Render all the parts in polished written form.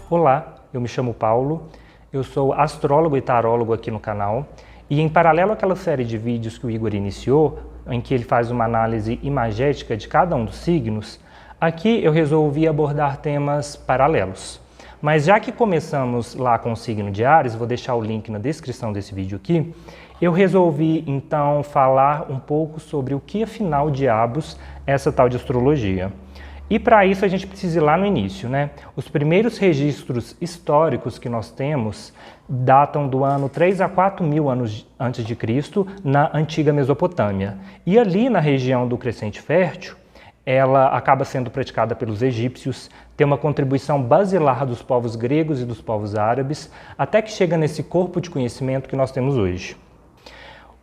Olá, eu me chamo Paulo, eu sou astrólogo e tarólogo aqui no canal e em paralelo àquela série de vídeos que o Igor iniciou, em que ele faz uma análise imagética de cada um dos signos, aqui eu resolvi abordar temas paralelos. Mas já que começamos lá com o signo de Áries, vou deixar o link na descrição desse vídeo aqui, eu resolvi então falar um pouco sobre o que afinal diabos é essa tal de astrologia. E para isso a gente precisa ir lá no início, né? Os primeiros registros históricos que nós temos datam do ano 3 a 4 mil anos antes de Cristo, na antiga Mesopotâmia. E ali na região do Crescente Fértil, ela acaba sendo praticada pelos egípcios, tem uma contribuição basilar dos povos gregos e dos povos árabes, até que chega nesse corpo de conhecimento que nós temos hoje.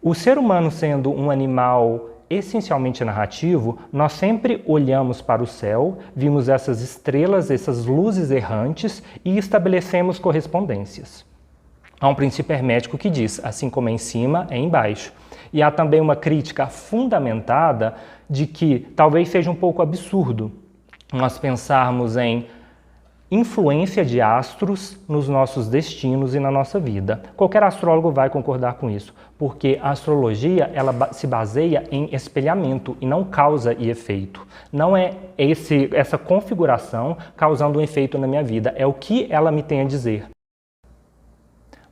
O ser humano sendo um animal essencialmente narrativo, nós sempre olhamos para o céu, vimos essas estrelas, essas luzes errantes e estabelecemos correspondências. Há um princípio hermético que diz, assim como é em cima, é embaixo. E há também uma crítica fundamentada de que talvez seja um pouco absurdo nós pensarmos em influência de astros nos nossos destinos e na nossa vida. Qualquer astrólogo vai concordar com isso, porque a astrologia ela se baseia em espelhamento e não causa e efeito. Não é essa configuração causando um efeito na minha vida, é o que ela me tem a dizer.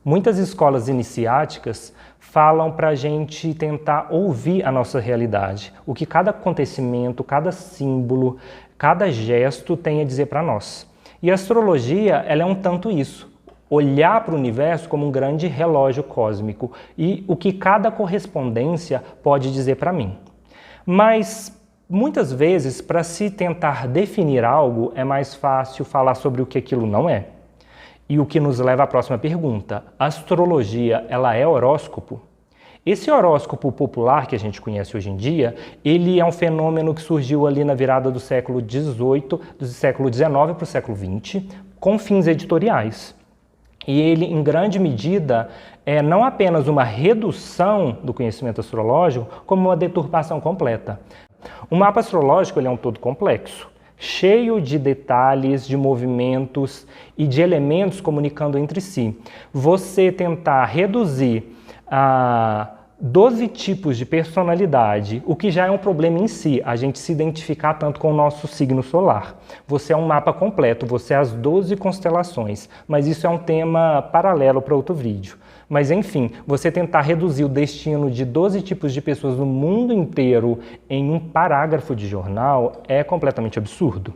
Muitas escolas iniciáticas falam para a gente tentar ouvir a nossa realidade, o que cada acontecimento, cada símbolo, cada gesto tem a dizer para nós. E a astrologia, ela é um tanto isso, olhar para o universo como um grande relógio cósmico e o que cada correspondência pode dizer para mim. Mas, muitas vezes, para se tentar definir algo, é mais fácil falar sobre o que aquilo não é. E o que nos leva à próxima pergunta, a astrologia, ela é horóscopo? Esse horóscopo popular que a gente conhece hoje em dia, ele é um fenômeno que surgiu ali na virada do século XVIII, do século XIX para o século XX, com fins editoriais. E ele, em grande medida, é não apenas uma redução do conhecimento astrológico, como uma deturpação completa. O mapa astrológico ele é um todo complexo, cheio de detalhes, de movimentos e de elementos comunicando entre si. Você tentar reduzir a 12 tipos de personalidade, o que já é um problema em si, a gente se identificar tanto com o nosso signo solar. Você é um mapa completo, você é as 12 constelações, mas isso é um tema paralelo para outro vídeo. Mas enfim, você tentar reduzir o destino de 12 tipos de pessoas no mundo inteiro em um parágrafo de jornal é completamente absurdo.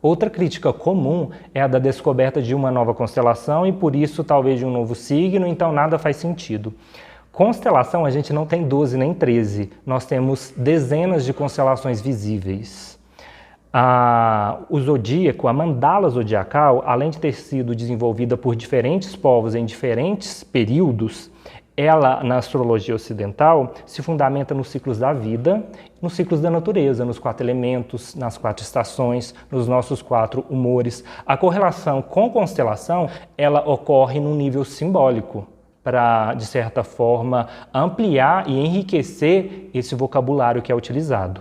Outra crítica comum é a da descoberta de uma nova constelação e por isso talvez de um novo signo, então nada faz sentido. Constelação a gente não tem 12 nem 13, nós temos dezenas de constelações visíveis. O zodíaco, a mandala zodiacal, além de ter sido desenvolvida por diferentes povos em diferentes períodos, ela, na astrologia ocidental, se fundamenta nos ciclos da vida, nos ciclos da natureza, nos 4 elementos, nas 4 estações, nos nossos 4 humores. A correlação com constelação, ela ocorre num nível simbólico, para, de certa forma, ampliar e enriquecer esse vocabulário que é utilizado.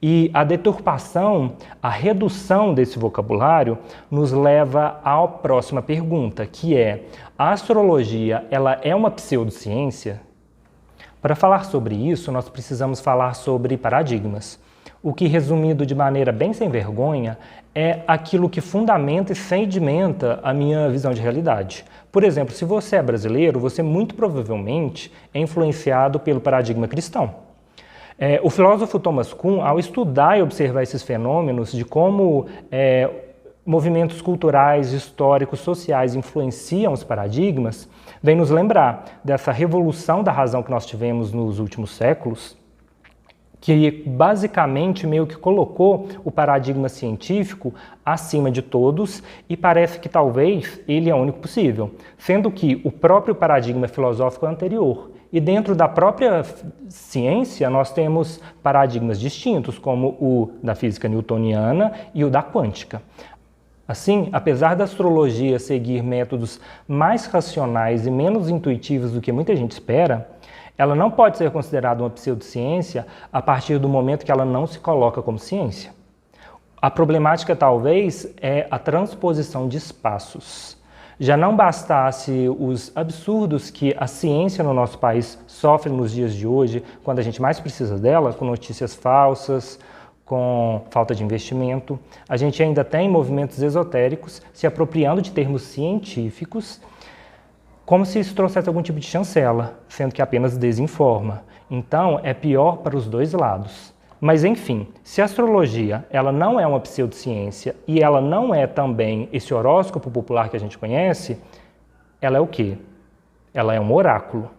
E a deturpação, a redução desse vocabulário nos leva à próxima pergunta, que é: a astrologia, ela é uma pseudociência? Para falar sobre isso, nós precisamos falar sobre paradigmas. O que, resumido de maneira bem sem vergonha, é aquilo que fundamenta e sedimenta a minha visão de realidade. Por exemplo, se você é brasileiro, você muito provavelmente é influenciado pelo paradigma cristão. O filósofo Thomas Kuhn, ao estudar e observar esses fenômenos de como movimentos culturais, históricos, sociais influenciam os paradigmas, vem nos lembrar dessa revolução da razão que nós tivemos nos últimos séculos, que basicamente meio que colocou o paradigma científico acima de todos e parece que talvez ele é o único possível, sendo que o próprio paradigma filosófico é anterior. E dentro da própria ciência nós temos paradigmas distintos, como o da física newtoniana e o da quântica. Assim, apesar da astrologia seguir métodos mais racionais e menos intuitivos do que muita gente espera, ela não pode ser considerada uma pseudociência a partir do momento que ela não se coloca como ciência. A problemática, talvez, é a transposição de espaços. Já não bastasse os absurdos que a ciência no nosso país sofre nos dias de hoje, quando a gente mais precisa dela, com notícias falsas, com falta de investimento, a gente ainda tem movimentos esotéricos se apropriando de termos científicos, como se isso trouxesse algum tipo de chancela, sendo que apenas desinforma. Então, é pior para os dois lados. Mas, enfim, se a astrologia ela não é uma pseudociência e ela não é também esse horóscopo popular que a gente conhece, ela é o quê? Ela é um oráculo.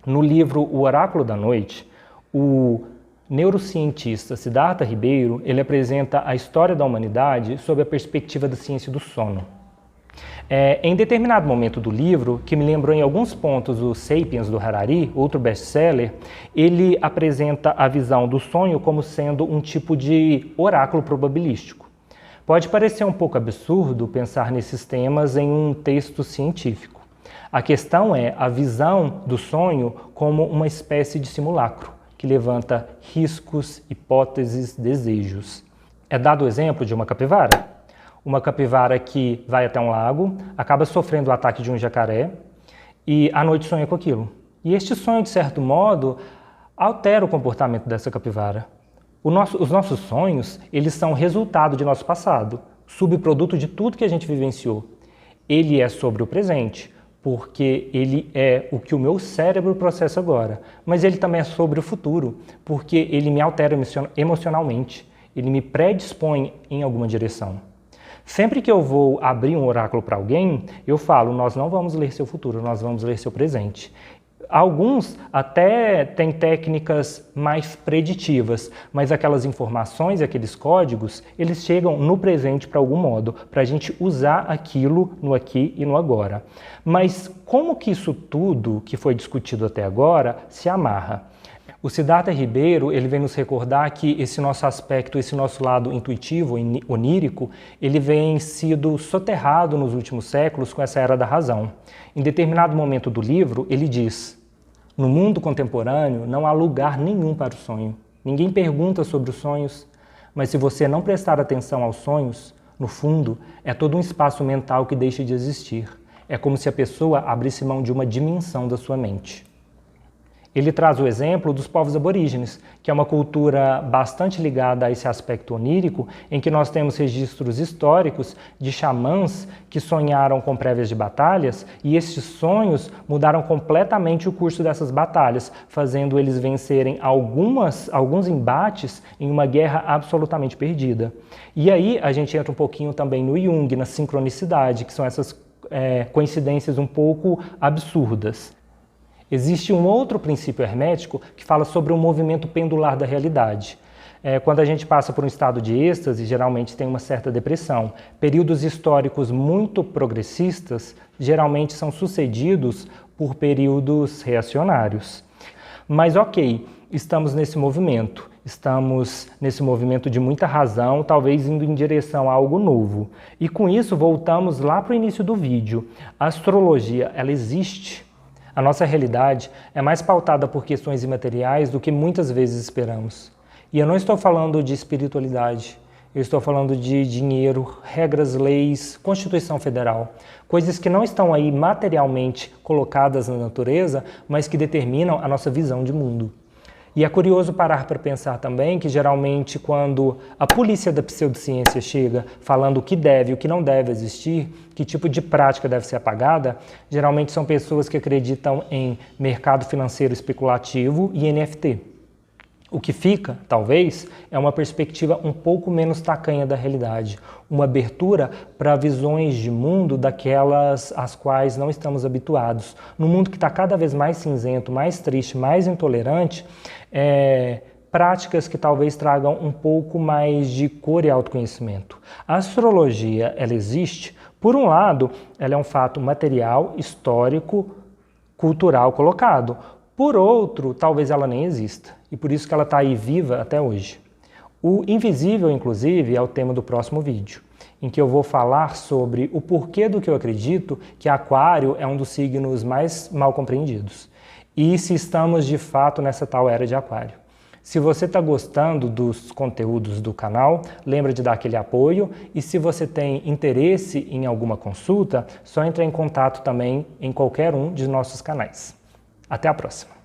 No livro O Oráculo da Noite, o neurocientista Siddhartha Ribeiro, ele apresenta a história da humanidade sob a perspectiva da ciência do sono. Em determinado momento do livro, que me lembrou em alguns pontos o Sapiens do Harari, outro best-seller, ele apresenta a visão do sonho como sendo um tipo de oráculo probabilístico. Pode parecer um pouco absurdo pensar nesses temas em um texto científico. A questão é a visão do sonho como uma espécie de simulacro, que levanta riscos, hipóteses, desejos. É dado o exemplo de uma capivara. Uma capivara que vai até um lago, acaba sofrendo o ataque de um jacaré e à noite sonha com aquilo. E este sonho, de certo modo, altera o comportamento dessa capivara. Os nossos sonhos, eles são resultado de nosso passado, subproduto de tudo que a gente vivenciou. Ele é sobre o presente, porque ele é o que o meu cérebro processa agora. Mas ele também é sobre o futuro, porque ele me altera emocionalmente, ele me predispõe em alguma direção. Sempre que eu vou abrir um oráculo para alguém, eu falo, nós não vamos ler seu futuro, nós vamos ler seu presente. Alguns até têm técnicas mais preditivas, mas aquelas informações, aqueles códigos, eles chegam no presente para algum modo, para a gente usar aquilo no aqui e no agora. Mas como que isso tudo que foi discutido até agora se amarra? O Siddhartha Ribeiro, ele vem nos recordar que esse nosso aspecto, esse nosso lado intuitivo, onírico, ele vem sido soterrado nos últimos séculos com essa era da razão. Em determinado momento do livro, ele diz: no mundo contemporâneo não há lugar nenhum para o sonho. Ninguém pergunta sobre os sonhos, mas se você não prestar atenção aos sonhos, no fundo, é todo um espaço mental que deixa de existir. É como se a pessoa abrisse mão de uma dimensão da sua mente. Ele traz o exemplo dos povos aborígenes, que é uma cultura bastante ligada a esse aspecto onírico, em que nós temos registros históricos de xamãs que sonharam com prévias de batalhas, e esses sonhos mudaram completamente o curso dessas batalhas, fazendo eles vencerem alguns embates em uma guerra absolutamente perdida. E aí a gente entra um pouquinho também no Jung, na sincronicidade, que são essas coincidências um pouco absurdas. Existe um outro princípio hermético que fala sobre o movimento pendular da realidade. Quando a gente passa por um estado de êxtase, geralmente tem uma certa depressão. Períodos históricos muito progressistas geralmente são sucedidos por períodos reacionários. Mas ok, estamos nesse movimento de muita razão, talvez indo em direção a algo novo. E com isso voltamos lá para o início do vídeo. A astrologia, ela existe. A nossa realidade é mais pautada por questões imateriais do que muitas vezes esperamos. E eu não estou falando de espiritualidade, eu estou falando de dinheiro, regras, leis, Constituição Federal, coisas que não estão aí materialmente colocadas na natureza, mas que determinam a nossa visão de mundo. E é curioso parar para pensar também que geralmente quando a polícia da pseudociência chega falando o que deve e o que não deve existir, que tipo de prática deve ser apagada, geralmente são pessoas que acreditam em mercado financeiro especulativo e NFT. O que fica, talvez, é uma perspectiva um pouco menos tacanha da realidade, uma abertura para visões de mundo daquelas às quais não estamos habituados. No mundo que está cada vez mais cinzento, mais triste, mais intolerante, práticas que talvez tragam um pouco mais de cor e autoconhecimento. A astrologia, ela existe. Por um lado, ela é um fato material, histórico, cultural colocado. Por outro, talvez ela nem exista, e por isso que ela está aí viva até hoje. O invisível, inclusive, é o tema do próximo vídeo. em que eu vou falar sobre o porquê do que eu acredito que Aquário é um dos signos mais mal compreendidos. E se estamos de fato nessa tal era de Aquário. Se você está gostando dos conteúdos do canal, lembra de dar aquele apoio, e se você tem interesse em alguma consulta, só entre em contato também em qualquer um de nossos canais. Até a próxima!